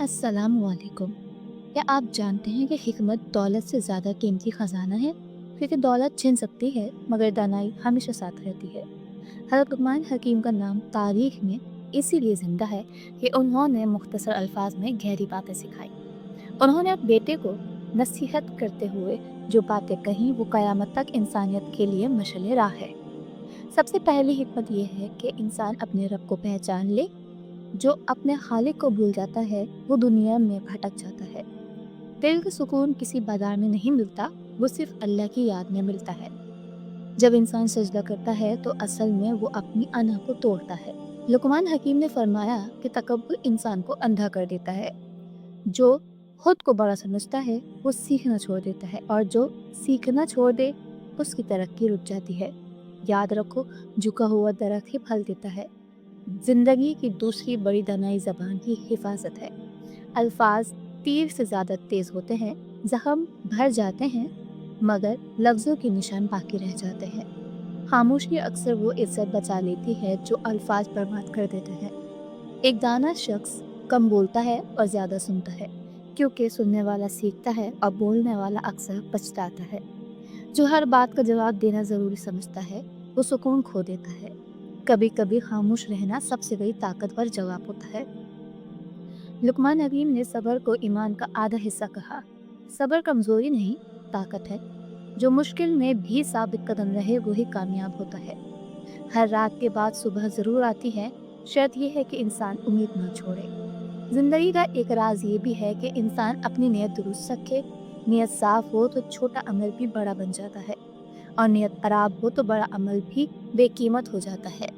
अस्सलाम वालेकुम। क्या आप जानते हैं कि हिकमत दौलत से ज़्यादा कीमती ख़जाना है? क्योंकि दौलत छिन सकती है मगर दानाई हमेशा साथ रहती है। हज़रत लुक़मान हकीम का नाम तारीख़ में इसीलिए ज़िंदा है कि उन्होंने मुख्तसर अल्फाज में गहरी बातें सिखाई। उन्होंने अपने बेटे को नसीहत करते हुए जो बातें कहीं वो क़यामत तक इंसानियत के लिए मशअल राह है। सबसे पहली हिकमत ये है कि इंसान अपने रब को पहचान ले। जो अपने खालिक को भूल जाता है वो दुनिया में भटक जाता है। दिल का सुकून किसी बाजार में नहीं मिलता, वो सिर्फ अल्लाह की याद में मिलता है। जब इंसान सजदा करता है तो असल में वो अपनी अना को तोड़ता है। लुकमान हकीम ने फरमाया कि तकब्बुर इंसान को अंधा कर देता है। जो खुद को बड़ा समझता है वो सीखना छोड़ देता है और जो सीखना छोड़ दे उसकी तरक्की रुक जाती है। याद रखो, झुका हुआ दरख्त ही फल देता है। जिंदगी की दूसरी बड़ी दानाई ज़बान की हिफाजत है। अल्फाज तीर से ज़्यादा तेज़ होते हैं, जख्म भर जाते हैं मगर लफ्ज़ों के निशान बाकी रह जाते हैं। खामोशी अक्सर वो इज्जत बचा लेती है जो अल्फाज बर्बाद कर देते हैं। एक दाना शख्स कम बोलता है और ज़्यादा सुनता है, क्योंकि सुनने वाला सीखता है और बोलने वाला अक्सर पछताता है। जो हर बात का जवाब देना ज़रूरी समझता है वो सुकून खो देता है। कभी कभी खामोश रहना सबसे बड़ी ताकतवर जवाब होता है। लुकमान हकीम ने सब्र को ईमान का आधा हिस्सा कहा। सब्र कमजोरी नहीं, ताकत है। जो मुश्किल में भी साबित कदम रहे वही कामयाब होता है। हर रात के बाद सुबह जरूर आती है, शर्त यह है कि इंसान उम्मीद न छोड़े। जिंदगी का एक राज ये भी है कि इंसान अपनी नीयत दुरुस्त रखे। नीयत साफ हो तो छोटा अमल भी बड़ा बन जाता है और नीयत खराब हो तो बड़ा अमल भी बेकीमत हो जाता है।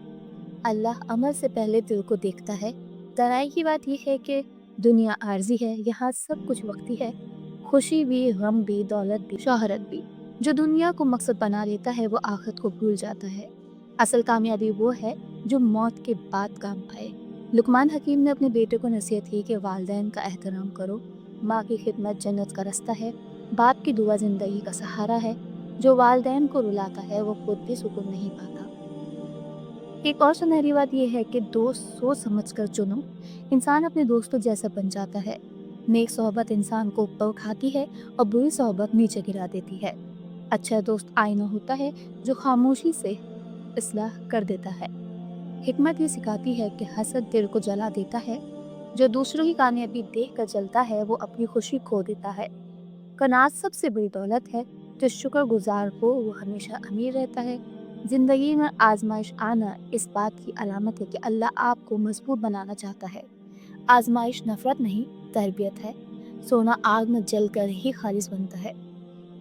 अल्लाह अमल से पहले दिल को देखता है। तराई की बात यह है कि दुनिया आर्जी है, यहाँ सब कुछ वक्ती है। खुशी भी, गम भी, दौलत भी, शोहरत भी। जो दुनिया को मकसद बना लेता है वो आखिरत को भूल जाता है। असल कामयाबी वो है जो मौत के बाद काम पाए। लुकमान हकीम ने अपने बेटे को नसीहत की कि वालिदैन का एहतराम करो। माँ की खिदमत जन्नत का रास्ता है। बाप की दुआ जिंदगी का सहारा है। जो वालिदैन को रुलाता है वो खुद भी सुकून नहीं पाता। एक और सुनहरी बात यह है कि दोस्त सोच समझ कर चुनो। इंसान अपने दोस्तों जैसा बन जाता है। नेक सोहबत इंसान को ऊपर उठाती है और बुरी सोहबत नीचे गिरा देती है। अच्छा दोस्त आईना होता है जो खामोशी से इस्लाह कर देता है। हिकमत ये सिखाती है कि हसद दिल को जला देता है। जो दूसरों की कामयाबी देख कर जलता है वो अपनी खुशी खो देता है। कनात सबसे बड़ी दौलत है। जो शुक्रगुजार हो वो हमेशा अमीर रहता है। जिंदगी में आजमाइश आना इस बात की अलामत है कि अल्लाह आपको मजबूत बनाना चाहता है। आजमाइश नफरत नहीं, तरबियत है। सोना आग में जलकर ही खालिस बनता है।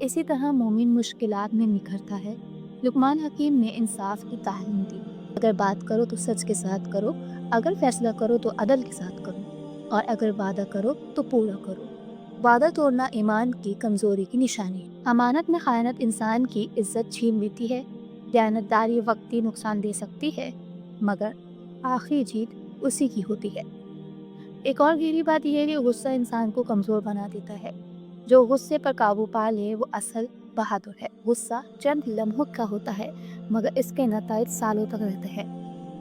इसी तरह मोमिन मुश्किलात में निखरता है। लुकमान हकीम ने इंसाफ की तालीम दी। अगर बात करो तो सच के साथ करो, अगर फैसला करो तो अदल के साथ करो और अगर वादा करो तो पूरा करो। वादा तोड़ना ईमान की कमजोरी की निशानी है। अमानत में खयानत इंसान की इज्जत छीन लेती है। दयानतदारी वक्ती नुकसान दे सकती है मगर आखिरी जीत उसी की होती है। एक और गहरी बात यह है कि गुस्सा इंसान को कमजोर बना देता है। जो गुस्से पर काबू पा ले वो असल बहादुर है। गुस्सा चंद लम्हों का होता है मगर इसके नताइज सालों तक रहते हैं।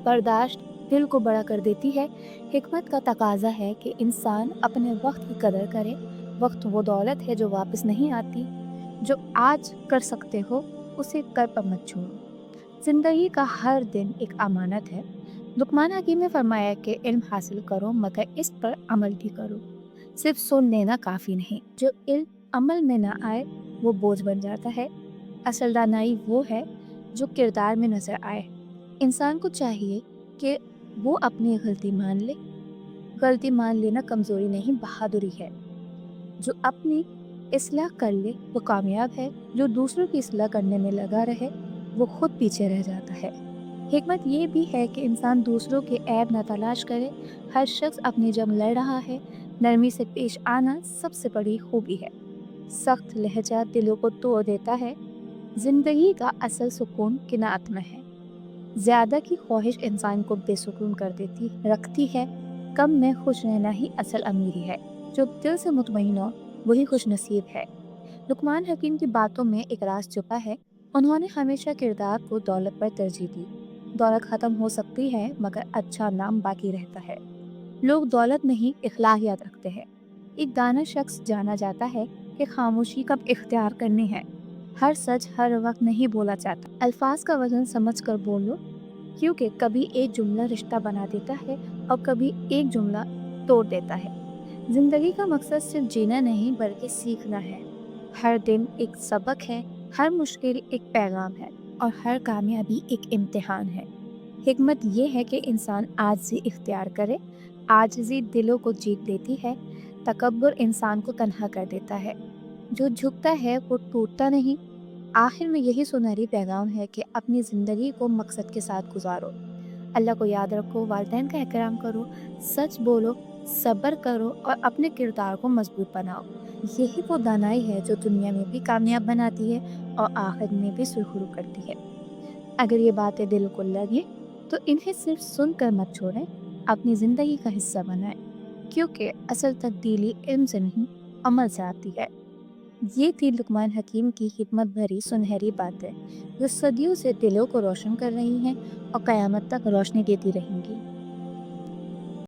बर्दाश्त दिल को बड़ा कर देती है। हिकमत का तकाजा है कि इंसान अपने वक्त की कदर करे। वक्त वो दौलत है जो वापस नहीं आती। जो आज कर सकते हो उसे कर पर मत छोड़ो। जिंदगी का हर दिन एक अमानत है। लुकमान हकीम ने फरमाया कि इल्म हासिल करो मगर इस पर अमल भी करो। सिर्फ सुन लेना काफ़ी नहीं। जो इल्म अमल में ना आए वो बोझ बन जाता है। असल दानाई वो है जो किरदार में नजर आए। इंसान को चाहिए कि वो अपनी गलती मान ले। गलती मान लेना कमजोरी नहीं, बहादुरी है। जो अपनी इस्लाह कर ले वो कामयाब है। जो दूसरों की इस्लाह करने में लगा रहे वो खुद पीछे रह जाता है। हिकमत ये भी है कि इंसान दूसरों के ऐब न तलाश करे। हर शख्स अपनी जंग लड़ रहा है। नरमी से पेश आना सबसे बड़ी खूबी है। सख्त लहजा दिलों को तोड़ देता है। जिंदगी का असल सुकून किनात में है। ज्यादा की ख्वाहिश इंसान को बेसुकून कर देती रखती है। कम में खुश रहना ही असल अमीरी है। जो दिल से मुतमईन हो वही खुश नसीब है। लुकमान हकीम की बातों में एक राज छुपा है। उन्होंने हमेशा किरदार को दौलत पर तरजीह दी। दौलत खत्म हो सकती है मगर अच्छा नाम बाकी रहता है। لوگ دولت نہیں اخلاقیات رکھتے ہیں۔ ایک دانا شخص جانا جاتا ہے کہ خاموشی کب اختیار کرنی ہے۔ ہر سچ ہر وقت نہیں بولا جاتا۔ الفاظ کا وزن سمجھ کر بولو، کیونکہ کبھی ایک جملہ رشتہ بنا دیتا ہے اور کبھی ایک جملہ توڑ دیتا ہے۔ زندگی کا مقصد صرف جینا نہیں بلکہ سیکھنا ہے۔ ہر دن ایک سبق ہے، ہر مشکل ایک پیغام ہے، اور ہر کامیابی ایک امتحان ہے۔ حکمت یہ ہے کہ انسان عاجزی اختیار کرے۔ عاجزی دلوں کو جیت لیتی ہے، تکبر انسان کو تنہا کر دیتا ہے۔ جو جھکتا ہے وہ ٹوٹتا نہیں۔ آخر میں یہی سنہری پیغام ہے کہ اپنی زندگی کو مقصد کے ساتھ گزارو، اللہ کو یاد رکھو، والدین کا احترام کرو، سچ بولو، صبر کرو اور اپنے کردار کو مضبوط بناؤ۔ یہی وہ دانائی ہے جو دنیا میں بھی کامیاب بناتی ہے اور آخر میں بھی سرخرو کرتی ہے۔ اگر یہ باتیں دل کو لگیں تو انہیں صرف سن کر مت چھوڑیں، اپنی زندگی کا حصہ بنائیں، کیونکہ اصل تبدیلی علم سے نہیں، عمل سے آتی ہے۔ یہ تھی لقمان حکیم کی حکمت بھری سنہری باتیں، جو صدیوں سے دلوں کو روشن کر رہی ہیں اور قیامت تک روشنی دیتی رہیں گی۔